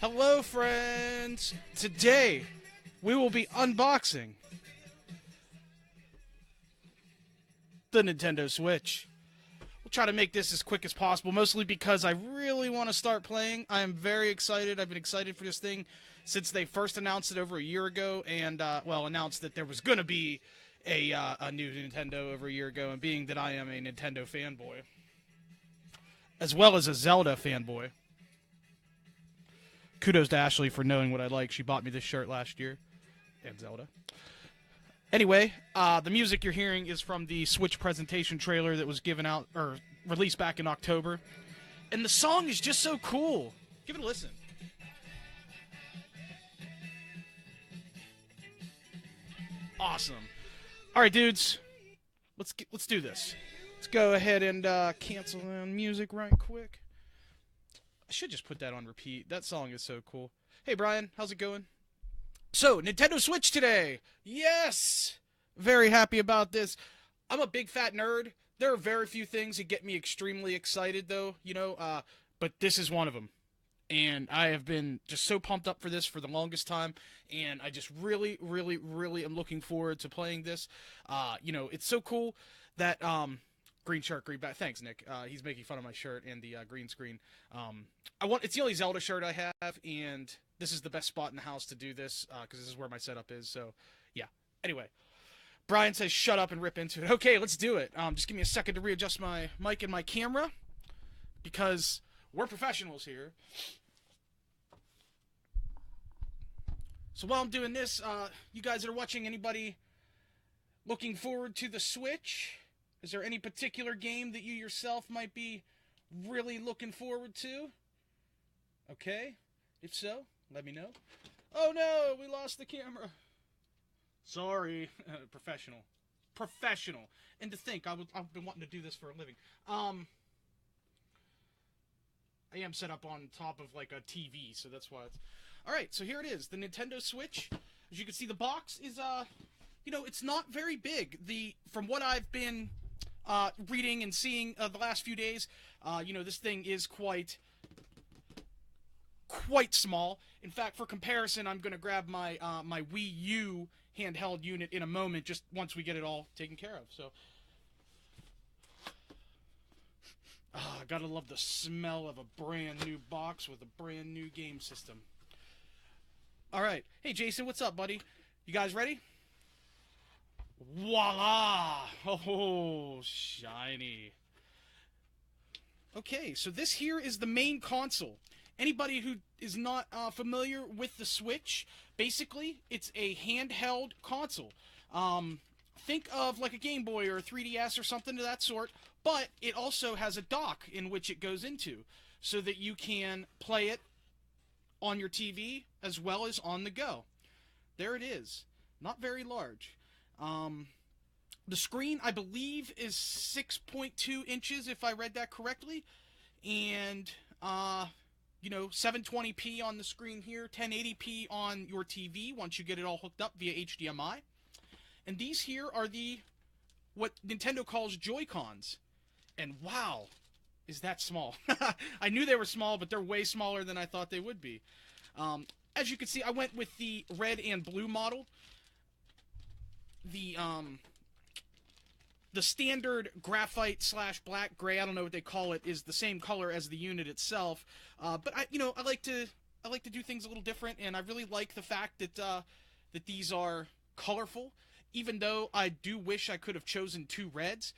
Hello, friends! Today, we will be unboxing the Nintendo Switch. We'll try to make this as quick as possible, mostly because I really want to start playing. I am very excited. I've been excited for this thing since they first announced it over a year ago, and, announced that there was going to be a new Nintendo over a year ago, and being that I am a Nintendo fanboy, as well as a Zelda fanboy. Kudos to Ashley for knowing what I like. She bought me this shirt last year. And Zelda. Anyway, the music you're hearing is from the Switch presentation trailer that was given out, or released back in October. And the song is just so cool. Give it a listen. Awesome. Alright, dudes. Let's do this. Let's go ahead and cancel the music right quick. I should just put that on repeat. That song is so cool. Hey, Brian. How's it going? So, Nintendo Switch today. Yes! Very happy about this. I'm a big fat nerd. There are very few things that get me extremely excited, though, but this is one of them. And I have been just so pumped up for this for the longest time, and I just really, really, really am looking forward to playing this. It's so cool that, green shirt, green back. Thanks, Nick. He's making fun of my shirt and the green screen. It's the only Zelda shirt I have, and this is the best spot in the house to do this, because this is where my setup is, so, yeah. Anyway, Brian says shut up and rip into it. Okay, let's do it. Just give me a second to readjust my mic and my camera, because we're professionals here. So while I'm doing this, you guys that are watching, anybody looking forward to the Switch? Is there any particular game that you yourself might be really looking forward to? Okay. If so, let me know. Oh no, we lost the camera. Sorry. Professional. And to think, I've been wanting to do this for a living. I am set up on top of like a TV, so that's why it's... Alright, so here it is. The Nintendo Switch. As you can see, the box is, it's not very big. From what I've been reading and seeing the last few days, this thing is quite small. In fact, for comparison, I'm going to grab my my Wii U handheld unit in a moment, just once we get it all taken care of. So, I gotta love the smell of a brand new box with a brand new game system. Alright. Hey, Jason, what's up, buddy? You guys ready? Voila! Oh, shiny. Okay, so this here is the main console. Anybody who is not familiar with the Switch, basically, it's a handheld console. Think of like a Game Boy or a 3DS or something of that sort, but it also has a dock in which it goes into, so that you can play it on your TV as well as on the go. There it is. Not very large. The screen, I believe, is 6.2 inches, if I read that correctly. And, 720p on the screen here, 1080p on your TV once you get it all hooked up via HDMI. And these here are what Nintendo calls Joy-Cons. And wow, is that small. I knew they were small, but they're way smaller than I thought they would be. As you can see, I went with the red and blue model. The standard graphite / black gray, I don't know what they call it, is the same color as the unit itself. But I like to do things a little different, and I really like the fact that these are colorful, even though I do wish I could have chosen two reds.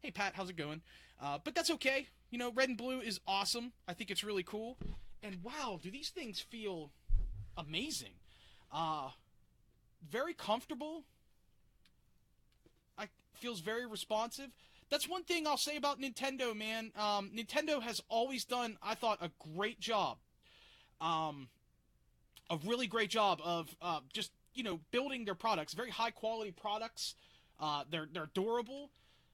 Hey Pat, how's it going? But that's okay. Red and blue is awesome. I think it's really cool. And wow, do these things feel amazing. Very comfortable. Feels very responsive. That's one thing I'll say about Nintendo, man. Nintendo has always done, I thought, a great job. A really great job of just, building their products. Very high quality products. They're durable.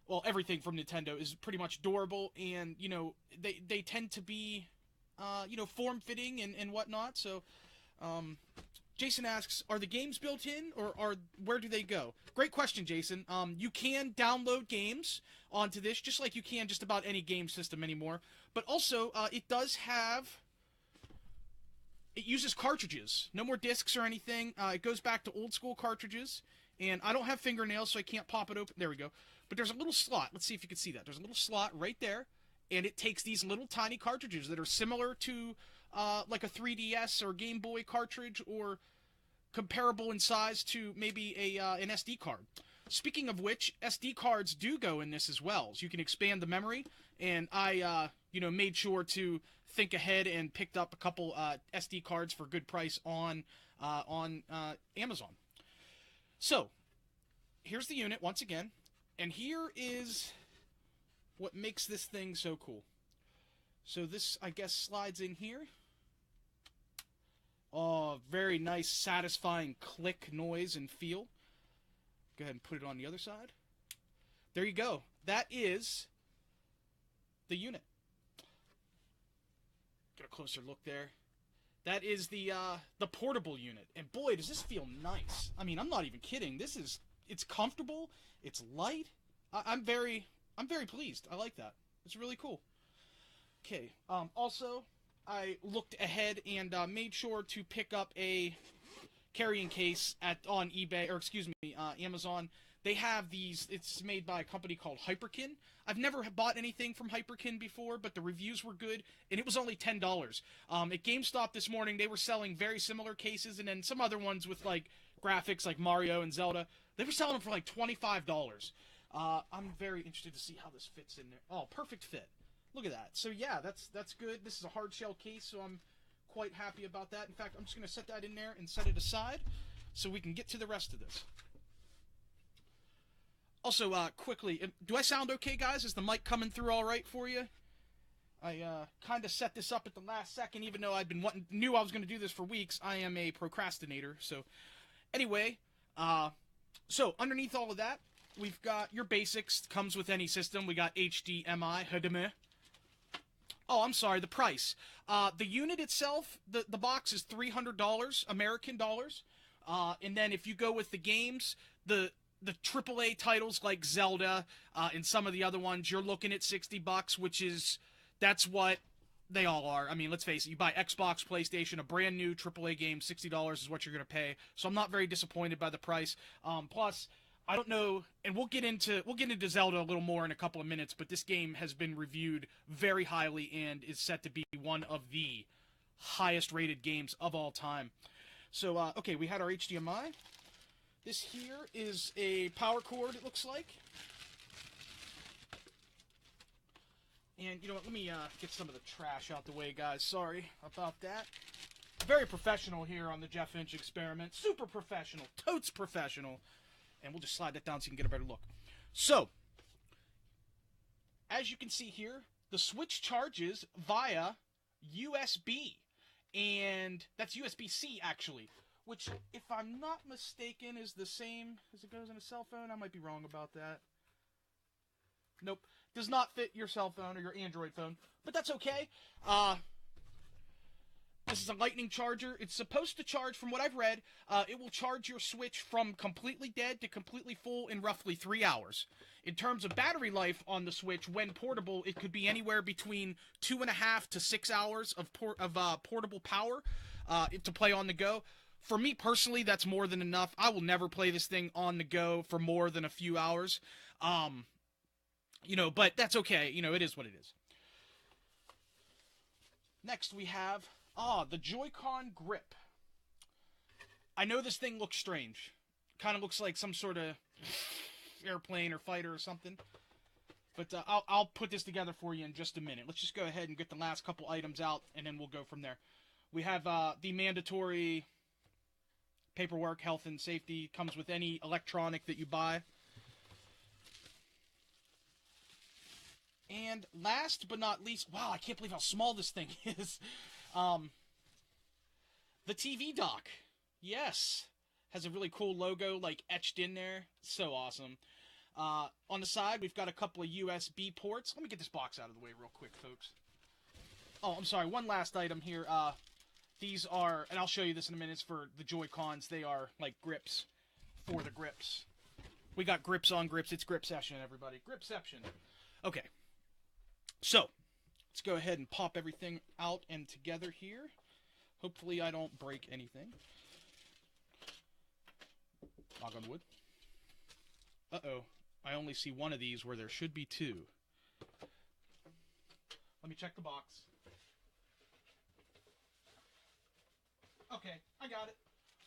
Well, everything from Nintendo is pretty much durable, and, they tend to be, form-fitting and whatnot. So, Jason asks, are the games built in, or where do they go? Great question, Jason. You can download games onto this, just like you can just about any game system anymore. But also, it does have it uses cartridges. No more discs or anything. It goes back to old school cartridges. And I don't have fingernails, so I can't pop it open. There we go. But there's a little slot. Let's see if you can see that. There's a little slot right there. And it takes these little tiny cartridges that are similar to like a 3DS or Game Boy cartridge, or comparable in size to maybe an SD card. Speaking of which, SD cards do go in this as well. So you can expand the memory. And I, made sure to think ahead and picked up a couple SD cards for a good price on Amazon. So, here's the unit once again. And here is what makes this thing so cool. So this, I guess, slides in here. Oh, very nice, satisfying click noise and feel. Go ahead and put it on the other side. There you go. That is the unit. Get a closer look there. That is the portable unit. And boy, does this feel nice. I mean, I'm not even kidding. It's comfortable. It's light. I'm very pleased. I like that. It's really cool. Okay. Also, I looked ahead and made sure to pick up a carrying case on eBay, or excuse me, Amazon. They have these. It's made by a company called Hyperkin. I've never bought anything from Hyperkin before, but the reviews were good, and it was only $10. At GameStop this morning, they were selling very similar cases, and then some other ones with like graphics like Mario and Zelda. They were selling them for like $25. I'm very interested to see how this fits in there. Oh, perfect fit. Look at that. So yeah, that's good. This is a hard shell case, so I'm quite happy about that. In fact, I'm just going to set that in there and set it aside so we can get to the rest of this. Also, quickly, do I sound okay, guys? Is the mic coming through all right for you? I kind of set this up at the last second, even though knew I was going to do this for weeks. I am a procrastinator. So, anyway, so underneath all of that, we've got your basics. Comes with any system. We got HDMI. Oh, I'm sorry, the price. The unit itself, the box is $300 American dollars. And then if you go with the games, the AAA titles like Zelda and some of the other ones, you're looking at $60, that's what they all are. I mean, let's face it, you buy Xbox, PlayStation, a brand new AAA game, $60 is what you're going to pay. So I'm not very disappointed by the price. Plus, I don't know, and we'll get into Zelda a little more in a couple of minutes, but this game has been reviewed very highly and is set to be one of the highest rated games of all time. So, okay, we had our HDMI. This here is a power cord, it looks like. And, you know what, let me get some of the trash out the way, guys. Sorry about that. Very professional here on the Jeff Inch Experiment. Super professional. Totes professional. And we'll just slide that down so you can get a better look. So, as you can see here, the Switch charges via USB. And that's USB-C, actually. Which, if I'm not mistaken, is the same as it goes in a cell phone. I might be wrong about that. Nope. Does not fit your cell phone or your Android phone. But that's okay. This is a lightning charger. It's supposed to charge, from what I've read, it will charge your Switch from completely dead to completely full in roughly 3 hours. In terms of battery life on the Switch, when portable, it could be anywhere between 2.5 to 6 hours of portable power to play on the go. For me personally, that's more than enough. I will never play this thing on the go for more than a few hours. But that's okay. It is what it is. Next we have, the Joy-Con grip. I know this thing looks strange. Kind of looks like some sort of airplane or fighter or something. But I'll put this together for you in just a minute. Let's just go ahead and get the last couple items out, and then we'll go from there. We have the mandatory paperwork, health and safety. Comes with any electronic that you buy. And last but not least, wow, I can't believe how small this thing is. The TV dock. Yes. Has a really cool logo, like, etched in there. So awesome. On the side, we've got a couple of USB ports. Let me get this box out of the way real quick, folks. Oh, I'm sorry. One last item here. These are, and I'll show you this in a minute, for the Joy-Cons. They are, like, grips for the grips. We got grips on grips. It's Gripception, everybody. Gripception. Okay. So, let's go ahead and pop everything out and together here. Hopefully I don't break anything. Knock on wood. Uh-oh. I only see one of these where there should be two. Let me check the box. Okay, I got it.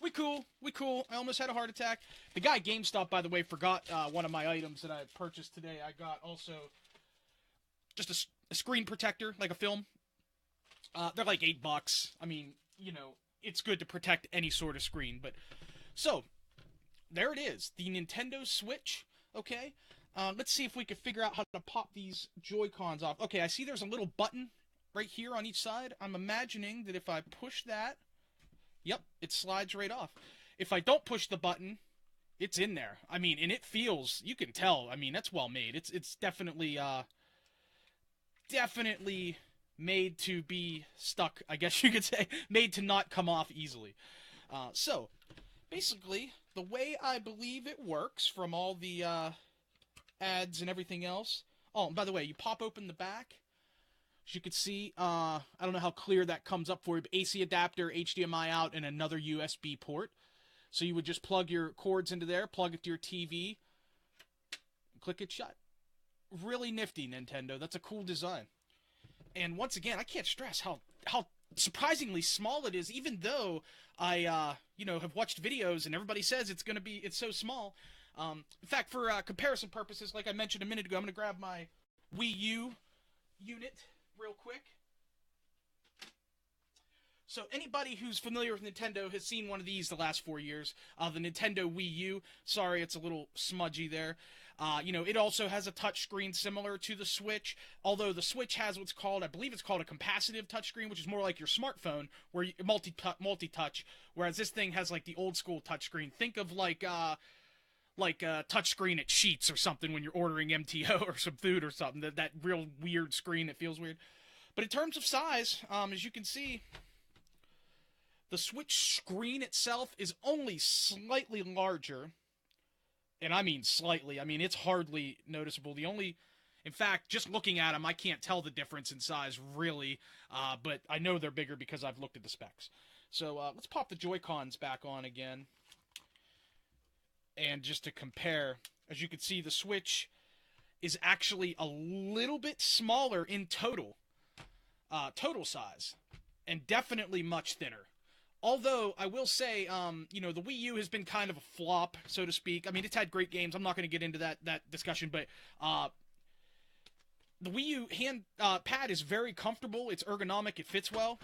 We cool. We cool. I almost had a heart attack. The guy at GameStop, by the way, forgot one of my items that I purchased today. I got also just a screen protector, like a film. They're like $8. I mean, you know, it's good to protect any sort of screen. But so, there it is. The Nintendo Switch. Okay. Let's see if we can figure out how to pop these Joy-Cons off. Okay, I see there's a little button right here on each side. I'm imagining that if I push that, yep, it slides right off. If I don't push the button, it's in there. I mean, and it feels, you can tell, I mean, that's well made. It's definitely, definitely made to be stuck, I guess you could say. Made to not come off easily. So, basically, the way I believe it works from all the, ads and everything else. Oh, and by the way, you pop open the back. As you can see, I don't know how clear that comes up for you, but AC adapter, HDMI out, and another USB port. So you would just plug your cords into there, plug it to your TV, click it shut. Really nifty, Nintendo. That's a cool design. And once again, I can't stress how surprisingly small it is, even though I, you know, have watched videos and everybody says it's so small. In fact, for comparison purposes, like I mentioned a minute ago, I'm going to grab my Wii U unit real quick. So anybody who's familiar with Nintendo has seen one of these the last 4 years. The Nintendo Wii U. Sorry, it's a little smudgy there. You know, it also has a touchscreen similar to the Switch, although the Switch has what's called, I believe it's called a capacitive touchscreen, which is more like your smartphone, where you multi-touch, whereas this thing has like the old school touchscreen. Think of like a touchscreen at Sheetz or something when you're ordering MTO or some food or something. That real weird screen that feels weird. But in terms of size, as you can see, the Switch screen itself is only slightly larger. And I mean slightly. I mean, it's hardly noticeable. In fact, just looking at them, I can't tell the difference in size, really. But I know they're bigger because I've looked at the specs. So let's pop the Joy-Cons back on again. And just to compare, as you can see, the Switch is actually a little bit smaller in total size, and definitely much thinner. Although, I will say, you know, the Wii U has been kind of a flop, so to speak. I mean, it's had great games. I'm not going to get into that discussion, but the Wii U pad is very comfortable. It's ergonomic. It fits well.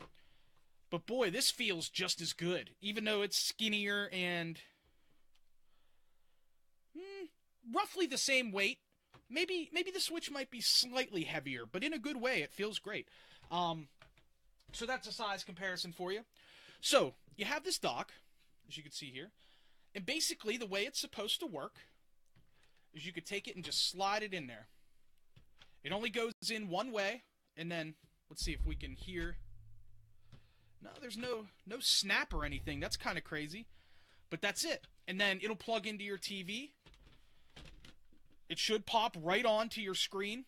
But boy, this feels just as good, even though it's skinnier and roughly the same weight. Maybe the Switch might be slightly heavier, but in a good way. It feels great. So that's a size comparison for you. So, you have this dock, as you can see here, and basically the way it's supposed to work is you could take it and just slide it in there. It only goes in one way, and then, let's see if we can hear. No, there's no snap or anything. That's kind of crazy. But that's it. And then it'll plug into your TV. It should pop right onto your screen.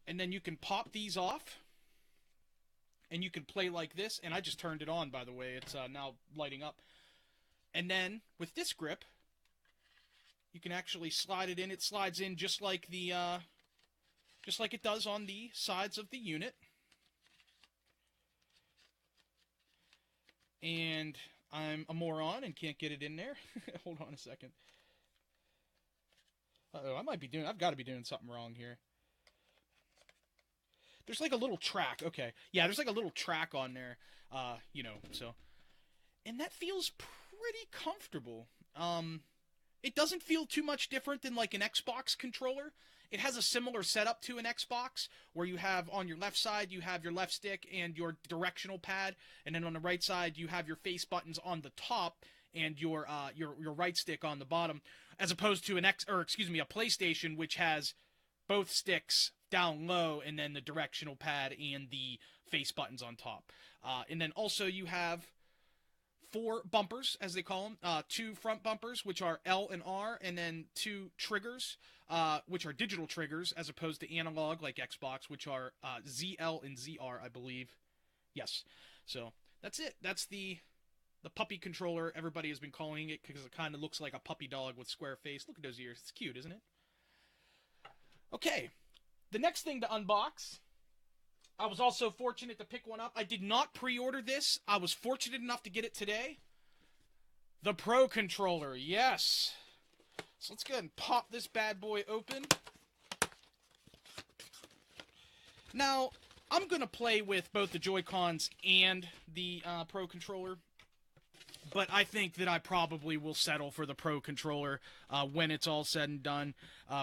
And then you can pop these off. And you can play like this. And I just turned it on, by the way. It's now lighting up. And then, with this grip, you can actually slide it in. It slides in just like the, just like it does on the sides of the unit. And I'm a moron and can't get it in there. Hold on a second. Uh-oh, I've got to be doing something wrong here. There's like a little track. Okay. Yeah, there's like a little track on there. You know, so. And that feels pretty comfortable. It doesn't feel too much different than like an Xbox controller. It has a similar setup to an Xbox, where you have on your left side, you have your left stick and your directional pad, and then on the right side, you have your face buttons on the top and your right stick on the bottom, as opposed to a PlayStation, which has both sticks down low and then the directional pad and the face buttons on top. And then also you have 4 bumpers, as they call them, 2 front bumpers, which are L and R, and then 2 triggers, which are digital triggers, as opposed to analog, like Xbox, which are ZL and ZR, I believe. Yes. So that's it. That's the puppy controller everybody has been calling it because it kind of looks like a puppy dog with square face. Look at those ears. It's cute, isn't it? Okay. The next thing to unbox, I was also fortunate to pick one up. I did not pre-order this. I was fortunate enough to get it today. The Pro Controller, yes. So let's go ahead and pop this bad boy open. Now, I'm going to play with both the Joy-Cons and the Pro Controller. But I think that I probably will settle for the Pro Controller when it's all said and done.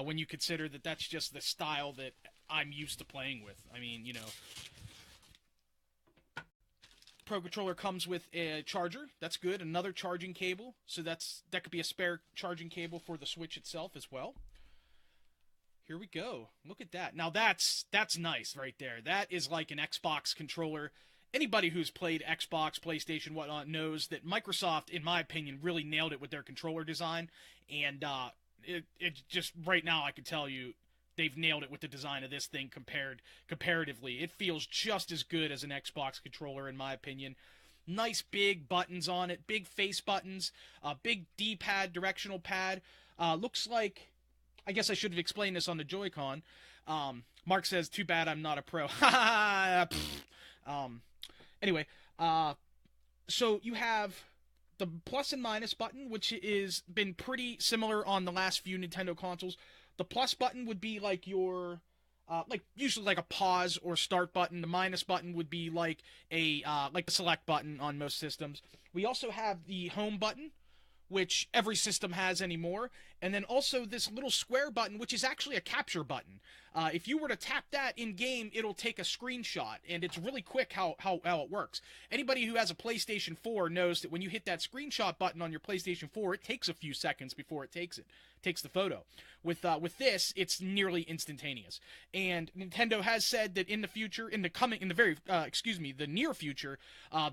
When you consider that that's just the style that I'm used to playing with. I mean, you know. Pro Controller comes with a charger. That's good. Another charging cable. So that could be a spare charging cable for the Switch itself as well. Here we go. Look at that. Now that's nice right there. That is like an Xbox controller. Anybody who's played Xbox, PlayStation, whatnot knows that Microsoft, in my opinion, really nailed it with their controller design. And it just, right now, I can tell you, they've nailed it with the design of this thing comparatively. It feels just as good as an Xbox controller, in my opinion. Nice big buttons on it, big face buttons, big D-pad, directional pad. Looks like, I guess I should have explained this on the Joy-Con. Mark says, too bad I'm not a pro. Anyway, so you have the plus and minus button, which is been pretty similar on the last few Nintendo consoles. The plus button would be like your, usually like a pause or start button. The minus button would be like a select button on most systems. We also have the home button, which every system has anymore. And then also this little square button, which is actually a capture button. If you were to tap that in-game, it'll take a screenshot, and it's really quick how it works. Anybody who has a PlayStation 4 knows that when you hit that screenshot button on your PlayStation 4, it takes a few seconds before it takes the photo. With this, it's nearly instantaneous. And Nintendo has said that in the future, the near future,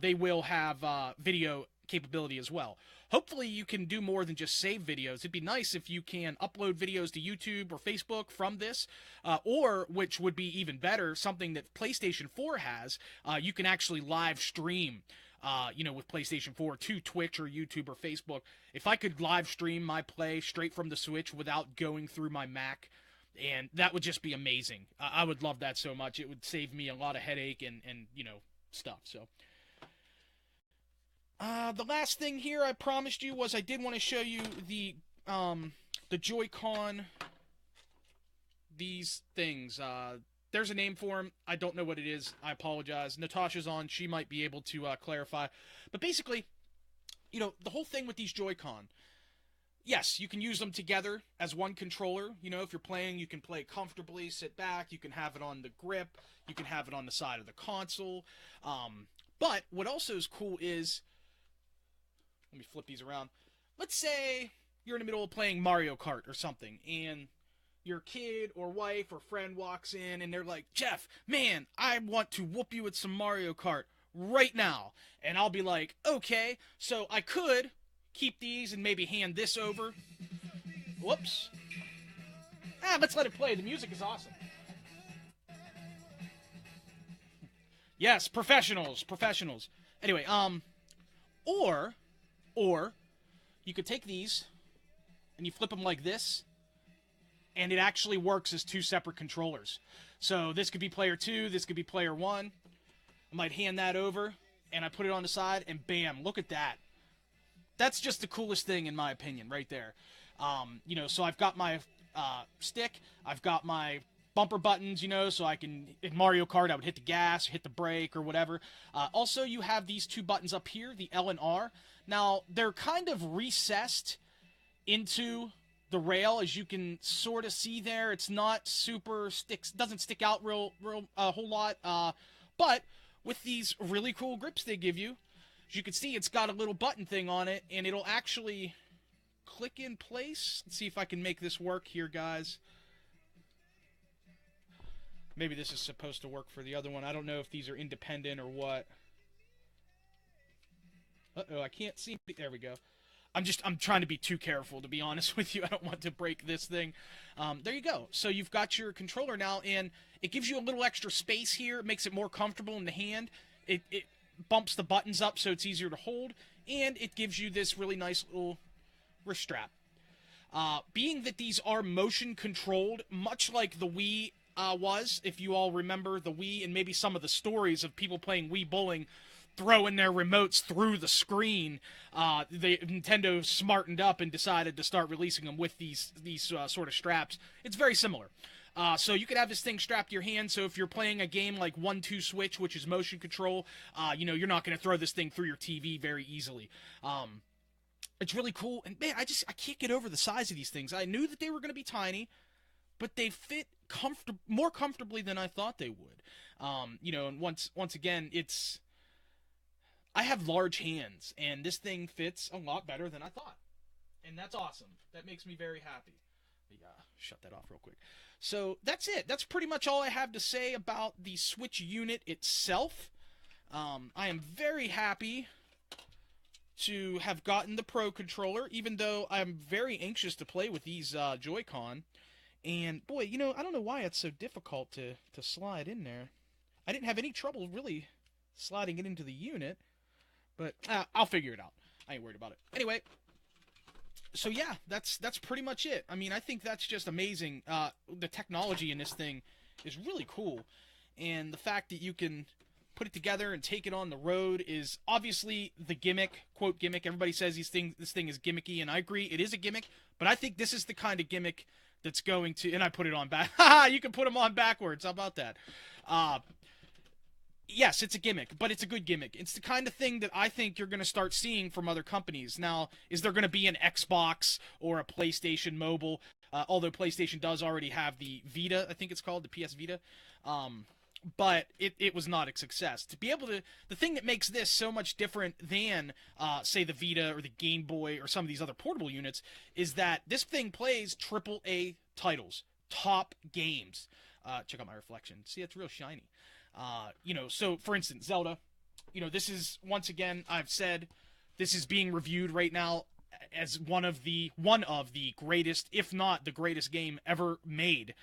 they will have video capability as well. Hopefully you can do more than just save videos. It'd be nice if you can upload videos to YouTube or Facebook from this, or, which would be even better, something that PlayStation 4 has, you can actually live stream, with PlayStation 4 to Twitch or YouTube or Facebook. If I could live stream my play straight from the Switch without going through my Mac, and that would just be amazing. I would love that so much. It would save me a lot of headache and stuff, so... the last thing here I promised you was I did want to show you the Joy-Con, these things. There's a name for them. I don't know what it is. I apologize. Natasha's on. She might be able to clarify. But basically, the whole thing with these Joy-Con, yes, you can use them together as one controller. If you're playing, you can play comfortably, sit back. You can have it on the grip. You can have it on the side of the console. But what also is cool is... Let me flip these around. Let's say you're in the middle of playing Mario Kart or something, and your kid or wife or friend walks in, and they're like, Jeff, man, I want to whoop you at some Mario Kart right now. And I'll be like, okay, so I could keep these and maybe hand this over. Whoops. Let's let it play. The music is awesome. Yes, professionals. Anyway, Or you could take these and you flip them like this, and it actually works as two separate controllers. So this could be player 2, this could be player 1. I might hand that over, and I put it on the side, and bam, look at that. That's just the coolest thing in my opinion right there. So I've got my stick, I've got my bumper buttons, so I can, in Mario Kart, I would hit the gas, hit the brake, or whatever. Also, you have these two buttons up here, the L and R. Now, they're kind of recessed into the rail, as you can sort of see there. It's not doesn't stick out a whole lot. But with these really cool grips they give you, as you can see, it's got a little button thing on it, and it'll actually click in place. Let's see if I can make this work here, guys. Maybe this is supposed to work for the other one. I don't know if these are independent or what. Uh-oh, I can't see. There we go. I'm trying to be too careful, to be honest with you. I don't want to break this thing. There you go. So you've got your controller now, and it gives you a little extra space here. It makes it more comfortable in the hand. bumps the buttons up so it's easier to hold, and it gives you this really nice little wrist strap. Being that these are motion controlled, much like the Wii was, if you all remember the Wii and maybe some of the stories of people playing Wii bowling, throwing their remotes through the screen, Nintendo smartened up and decided to start releasing them with these sort of straps. It's very similar. So you could have this thing strapped to your hand, so if you're playing a game like 1-2 Switch, which is motion control, you're not going to throw this thing through your TV very easily. It's really cool, and man, I can't get over the size of these things. I knew that they were going to be tiny, but they fit more comfortably than I thought they would. And once again, I have large hands, and this thing fits a lot better than I thought, and that's awesome. That makes me very happy. Shut that off real quick. So that's it. That's pretty much all I have to say about the Switch unit itself. I am very happy to have gotten the Pro Controller, even though I'm very anxious to play with these Joy-Con. And boy, I don't know why it's so difficult to slide in there. I didn't have any trouble really sliding it into the unit, but I'll figure it out. I ain't worried about it. Anyway, so yeah, that's pretty much it. I mean, I think that's just amazing. The technology in this thing is really cool, and the fact that you can put it together and take it on the road is obviously the gimmick, quote gimmick. Everybody says this thing is gimmicky, and I agree, it is a gimmick, but I think this is the kind of gimmick that's going to, and I put it on back. Haha, you can put them on backwards. How about that? Yes, it's a gimmick, but it's a good gimmick. It's the kind of thing that I think you're going to start seeing from other companies. Now, is there going to be an Xbox or a PlayStation Mobile? Although PlayStation does already have the Vita, I think it's called, the PS Vita. But it was not a success. To be able to, the thing that makes this so much different than, say, the Vita or the Game Boy or some of these other portable units, is that this thing plays AAA titles, top games. Check out my reflection. See, it's real shiny. So for instance, Zelda, this is, once again, I've said, this is being reviewed right now as one of the greatest, if not the greatest game ever made.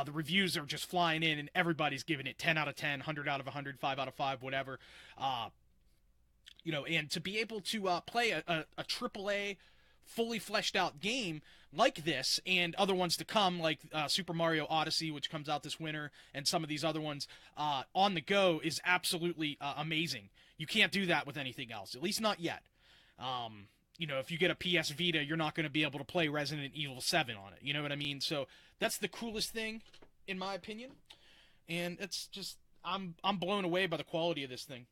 The reviews are just flying in, and everybody's giving it 10 out of 10, 100 out of 100, 5 out of 5, whatever. And to be able to play a AAA, fully fleshed out game like this, and other ones to come, like Super Mario Odyssey, which comes out this winter, and some of these other ones on the go, is absolutely amazing. You can't do that with anything else, at least not yet. If you get a PS Vita, you're not going to be able to play Resident Evil 7 on it. You know what I mean? So that's the coolest thing, in my opinion. And it's just, I'm blown away by the quality of this thing.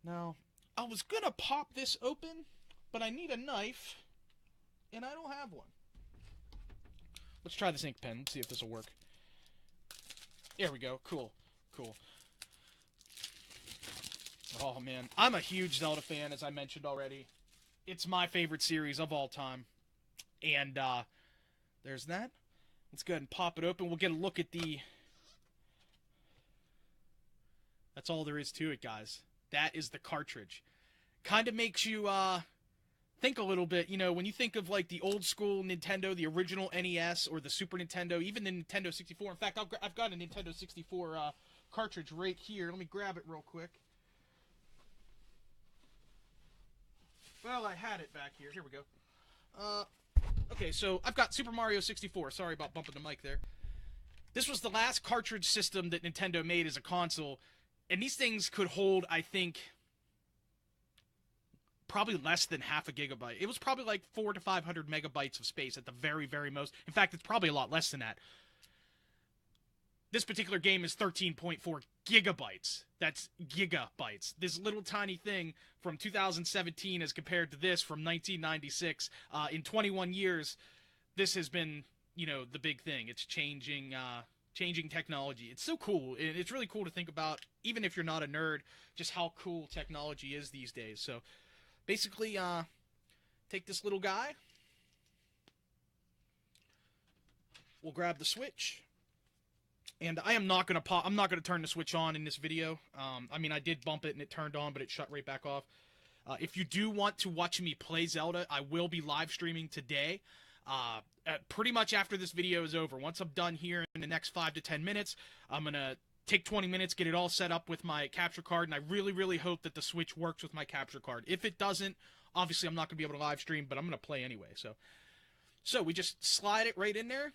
Now, I was going to pop this open, but I need a knife, and I don't have one. Let's try this ink pen. Let's see if this will work. There we go. Cool. Oh, man. I'm a huge Zelda fan, as I mentioned already. It's my favorite series of all time. And, there's that. Let's go ahead and pop it open. We'll get a look at the... That's all there is to it, guys. That is the cartridge. Kind of makes you, think a little bit, when you think of, like, the old school Nintendo, the original NES, or the Super Nintendo, even the Nintendo 64. In fact, I've got a Nintendo 64, cartridge right here. Let me grab it real quick. Well, I had it back here. Here we go. Okay, so I've got Super Mario 64. Sorry about bumping the mic there. This was the last cartridge system that Nintendo made as a console, and these things could hold, I think, probably less than half a gigabyte. It was probably like 400 to 500 megabytes of space at the very, very most. In fact, it's probably a lot less than that. This particular game is 13.4 gigabytes. That's gigabytes. This little tiny thing from 2017 as compared to this from 1996. In 21 years, this has been, the big thing. It's changing technology. It's so cool. And it's really cool to think about, even if you're not a nerd, just how cool technology is these days. So basically, take this little guy. We'll grab the Switch. And I am not going to I'm not going to turn the Switch on in this video. I mean, I did bump it and it turned on, but it shut right back off. If you do want to watch me play Zelda, I will be live streaming today. Pretty much after this video is over. Once I'm done here in the next 5 to 10 minutes, I'm going to take 20 minutes, get it all set up with my capture card, and I really, really hope that the Switch works with my capture card. If it doesn't, obviously I'm not going to be able to live stream, but I'm going to play anyway. So we just slide it right in there.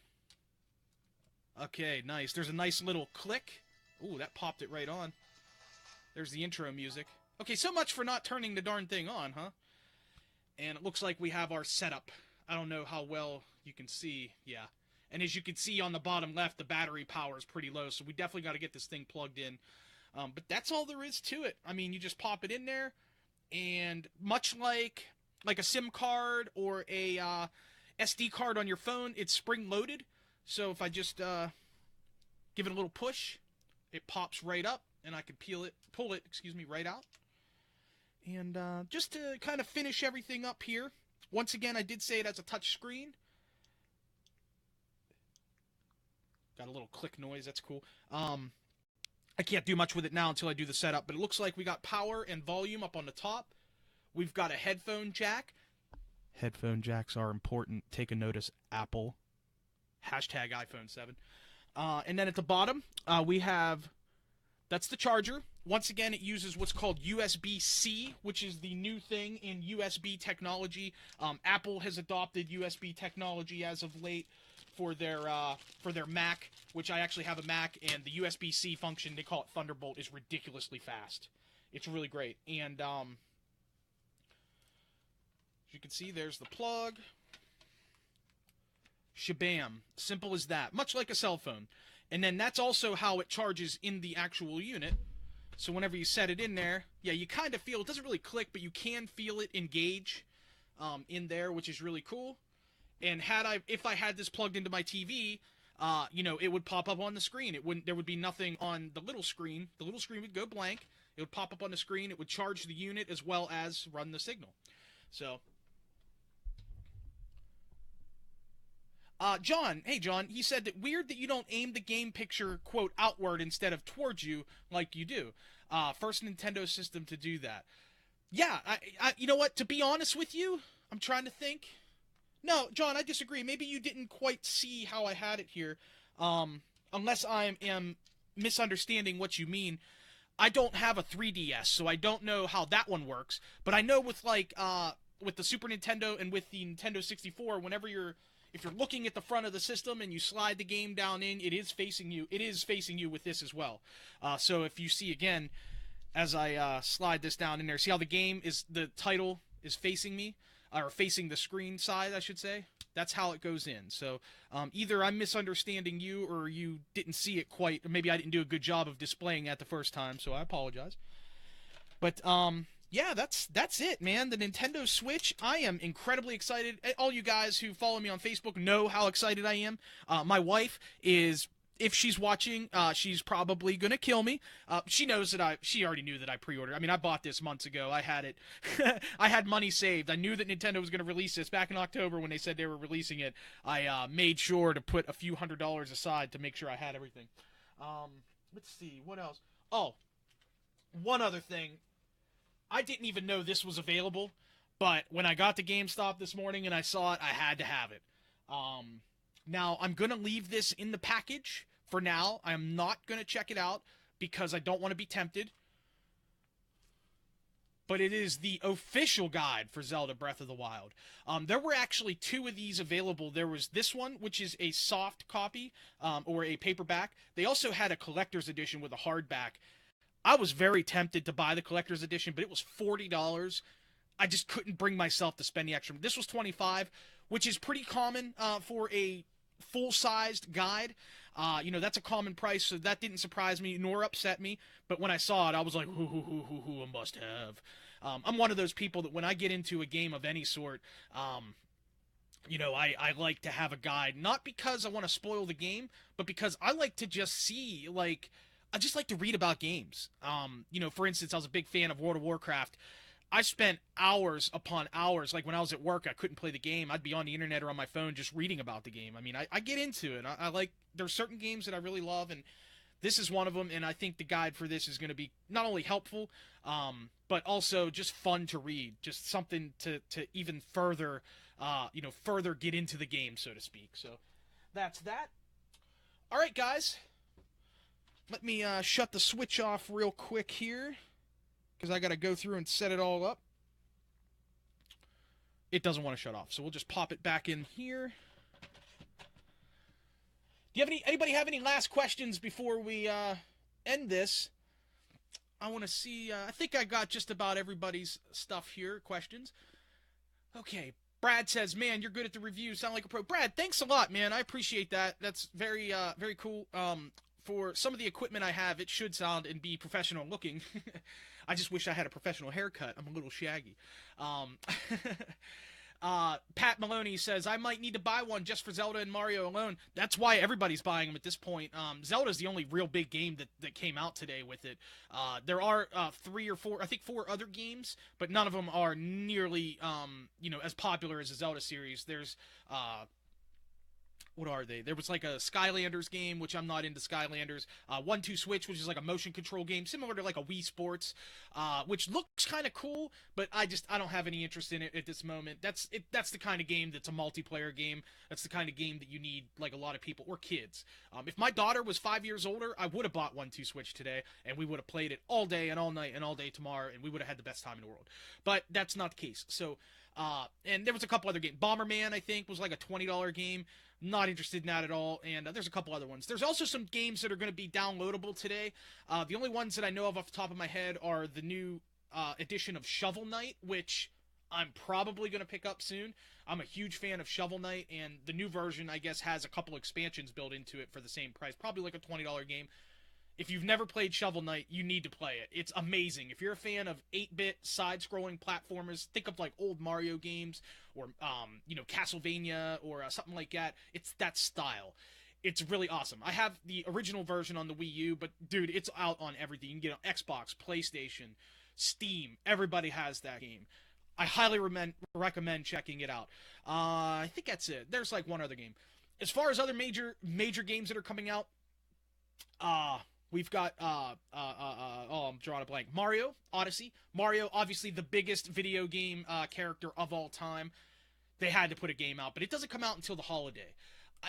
Okay, nice. There's a nice little click. Ooh, that popped it right on. There's the intro music. Okay, so much for not turning the darn thing on, huh? And it looks like we have our setup. I don't know how well you can see. Yeah. And as you can see on the bottom left, the battery power is pretty low, so we definitely got to get this thing plugged in. But that's all there is to it. I mean, you just pop it in there, and much like a SIM card or a SD card on your phone, it's spring-loaded. So if I just give it a little push, it pops right up, and I can pull it, right out. And just to kind of finish everything up here, once again, I did say it has a touch screen. Got a little click noise, that's cool. I can't do much with it now until I do the setup, but it looks like we got power and volume up on the top. We've got a headphone jack. Headphone jacks are important. Take a notice, Apple. Hashtag iPhone 7. And then at the bottom, we have, that's the charger. Once again, it uses what's called USB-C, which is the new thing in USB technology. Apple has adopted USB technology as of late for their Mac, which I actually have a Mac, and the USB-C function, they call it Thunderbolt, is ridiculously fast. It's really great. And as you can see, there's the plug. Shabam. Simple as that. Much like a cell phone. And then that's also how it charges in the actual unit. So whenever you set it in there, yeah, you kind of feel, it doesn't really click, but you can feel it engage in there, which is really cool. And if I had this plugged into my TV, it would pop up on the screen. There would be nothing on the little screen. The little screen would go blank. It would pop up on the screen. It would charge the unit as well as run the signal. So, John, hey John, he said that weird that you don't aim the game picture, quote, outward instead of towards you like you do. First Nintendo system to do that. Yeah, you know what, to be honest with you, I'm trying to think. No, John, I disagree. Maybe you didn't quite see how I had it here. Unless I am misunderstanding what you mean. I don't have a 3DS, so I don't know how that one works. But I know with with the Super Nintendo and with the Nintendo 64, if you're looking at the front of the system and you slide the game down in, it is facing you. It is facing you with this as well. So if you see again, as I slide this down in there, see how the title is facing me? Or facing the screen side, I should say. That's how it goes in. So either I'm misunderstanding you or you didn't see it quite. Or maybe I didn't do a good job of displaying that the first time, so I apologize. But yeah, that's it, man. The Nintendo Switch, I am incredibly excited. All you guys who follow me on Facebook know how excited I am. My wife is... If she's watching, she's probably gonna kill me. She knows that she already knew that I pre-ordered. I mean, I bought this months ago. I had it. I had money saved. I knew that Nintendo was gonna release this back in October when they said they were releasing it. I made sure to put a few $100s aside to make sure I had everything. Let's see, what else? Oh, one other thing. I didn't even know this was available, but when I got to GameStop this morning and I saw it, I had to have it. Now, I'm going to leave this in the package for now. I am not going to check it out because I don't want to be tempted. But it is the official guide for Zelda Breath of the Wild. There were actually two of these available. There was this one, which is a soft copy, or a paperback. They also had a collector's edition with a hardback. I was very tempted to buy the collector's edition, but it was $40. I just couldn't bring myself to spend the extra. This was $25, which is pretty common for a full-sized guide. That's a common price, so that didn't surprise me nor upset me. But when I saw it, I was like, hoo, a must-have. I'm one of those people that when I get into a game of any sort, I like to have a guide. Not because I want to spoil the game, but because I like to just see, I just like to read about games. For instance, I was a big fan of World of Warcraft. I spent hours upon hours. Like when I was at work, I couldn't play the game. I'd be on the internet or on my phone just reading about the game. I mean, I get into it. There's certain games that I really love, and this is one of them. And I think the guide for this is going to be not only helpful, but also just fun to read. Just something to even further, further get into the game, so to speak. So that's that. All right, guys. Let me shut the switch off real quick here, because I got to go through and set it all up. It doesn't want to shut off, so we'll just pop it back in here. Do you have anybody have any last questions before we end this? I want to see. I think I got just about everybody's stuff here. Questions. Okay. Brad says, "Man, you're good at the reviews. Sound like a pro." Brad, thanks a lot, man. I appreciate that. That's very, very cool. For some of the equipment I have, it should sound and be professional looking. I just wish I had a professional haircut. I'm a little shaggy. Pat Maloney says, "I might need to buy one just for Zelda and Mario alone." That's why everybody's buying them at this point. Zelda's the only real big game that came out today with it. There are 3 or 4, I think 4 other games, but none of them are nearly, as popular as the Zelda series. There's, what are they? There was like a Skylanders game, which I'm not into Skylanders. 1-2 Switch, which is like a motion control game, similar to like a Wii Sports, which looks kind of cool, but I don't have any interest in it at this moment. That's the kind of game that's a multiplayer game. That's the kind of game that you need like a lot of people or kids. If my daughter was 5 years older, I would have bought 1-2 Switch today, and we would have played it all day and all night and all day tomorrow, and we would have had the best time in the world. But that's not the case. So, and there was a couple other games. Bomberman, I think, was like a $20 game. Not interested in that at all, and there's a couple other ones. There's also some games that are going to be downloadable today. The only ones that I know of off the top of my head are the new edition of Shovel Knight, which I'm probably going to pick up soon. I'm a huge fan of Shovel Knight, and the new version, I guess, has a couple expansions built into it for the same price. Probably like a $20 game. If you've never played Shovel Knight, you need to play it. It's amazing. If you're a fan of 8-bit side-scrolling platformers, think of like old Mario games or Castlevania or something like that. It's that style. It's really awesome. I have the original version on the Wii U, but dude, it's out on everything. You can get it on Xbox, PlayStation, Steam. Everybody has that game. I highly recommend checking it out. I think that's it. There's like one other game. As far as other major games that are coming out, we've got, I'm drawing a blank. Mario Odyssey. Mario, obviously the biggest video game character of all time. They had to put a game out, but it doesn't come out until the holiday.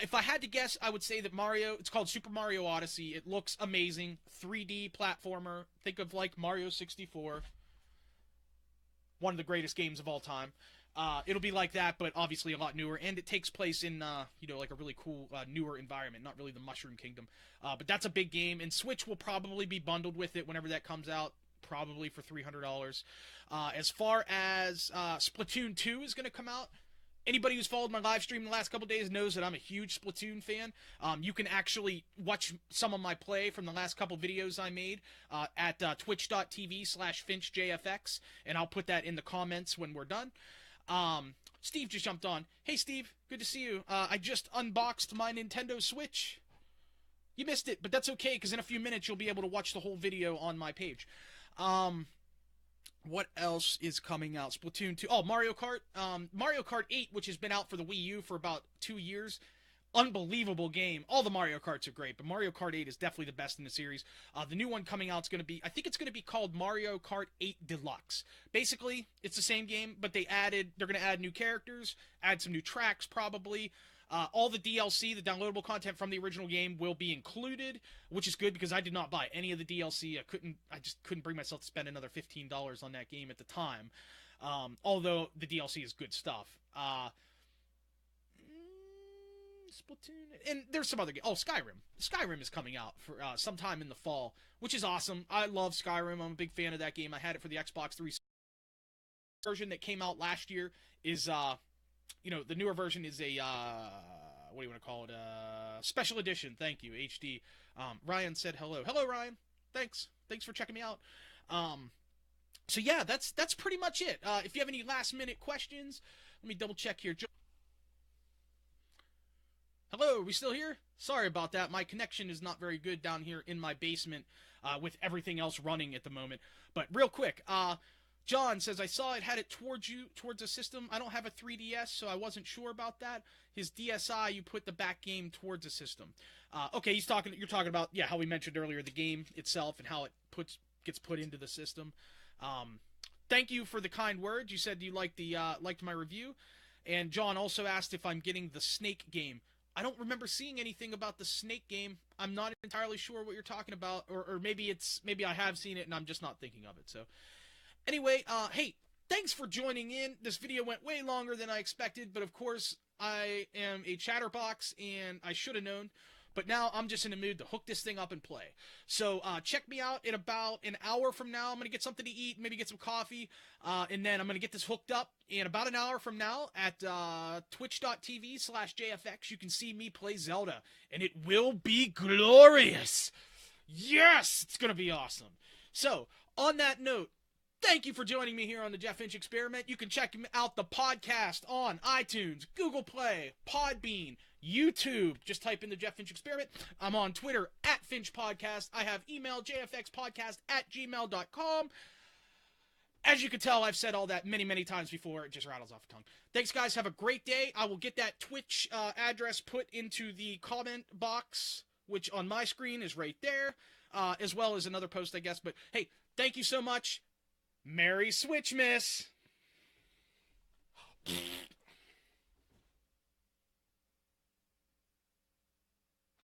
If I had to guess, I would say that Mario, it's called Super Mario Odyssey. It looks amazing. 3D platformer. Think of like Mario 64. One of the greatest games of all time. It'll be like that, but obviously a lot newer, and it takes place in, like a really cool, newer environment, not really the Mushroom Kingdom. But that's a big game, and Switch will probably be bundled with it whenever that comes out, probably for $300. As far as Splatoon 2 is going to come out, anybody who's followed my live stream the last couple days knows that I'm a huge Splatoon fan. You can actually watch some of my play from the last couple videos I made at twitch.tv/FinchJFX, and I'll put that in the comments when we're done. Steve just jumped on. Hey, Steve, good to see you. I just unboxed my Nintendo Switch. You missed it, but that's okay, because in a few minutes you'll be able to watch the whole video on my page. What else is coming out? Splatoon 2. Oh, Mario Kart. Mario Kart 8, which has been out for the Wii U for about 2 years. Unbelievable game. All the Mario Karts are great, but Mario Kart 8 is definitely the best in the series. The new one coming out is going to be, I think it's going to be called Mario Kart 8 Deluxe. Basically, it's the same game, but they're going to add new characters, add some new tracks probably. All the DLC, the downloadable content from the original game, will be included, which is good because I did not buy any of the DLC. I just couldn't bring myself to spend another $15 on that game at the time. Although the DLC is good stuff. Splatoon, and there's some other games. Oh, Skyrim. Skyrim is coming out for sometime in the fall, which is awesome. I love Skyrim. I'm a big fan of that game. I had it for the Xbox 360 version that came out last year. Is the newer version is a what do you want to call it? Special edition. Thank you, HD. Ryan said hello. Hello, Ryan. Thanks for checking me out. So yeah, that's pretty much it. If you have any last minute questions, let me double check here. Hello, are we still here? Sorry about that. My connection is not very good down here in my basement with everything else running at the moment. But real quick, John says, I saw it had it towards the system. I don't have a 3DS, so I wasn't sure about that. His DSi, you put the back game towards the system. Okay, you're talking about, yeah, how we mentioned earlier, the game itself and how it gets put into the system. Thank you for the kind words. You said you liked my review. And John also asked if I'm getting the Snake game. I don't remember seeing anything about the Snake game. I'm not entirely sure what you're talking about, or maybe I have seen it and I'm just not thinking of it. So anyway, hey, thanks for joining in. This video went way longer than I expected, but of course I am a chatterbox and I should have known. But now I'm just in the mood to hook this thing up and play. So check me out in about an hour from now. I'm going to get something to eat, maybe get some coffee, and then I'm going to get this hooked up. In about an hour from now at twitch.tv/JFX, you can see me play Zelda, and it will be glorious. Yes, it's going to be awesome. So on that note, thank you for joining me here on the Jeff Finch Experiment. You can check out the podcast on iTunes, Google Play, Podbean, YouTube. Just type in the Jeff Finch Experiment. I'm on Twitter at Finch Podcast. I have email jfxpodcast@gmail.com. As you can tell, I've said all that many, many times before. It just rattles off the tongue. Thanks, guys. Have a great day. I will get that Twitch address put into the comment box, which on my screen is right there, as well as another post, I guess. But, hey, thank you so much. Merry Switchmas!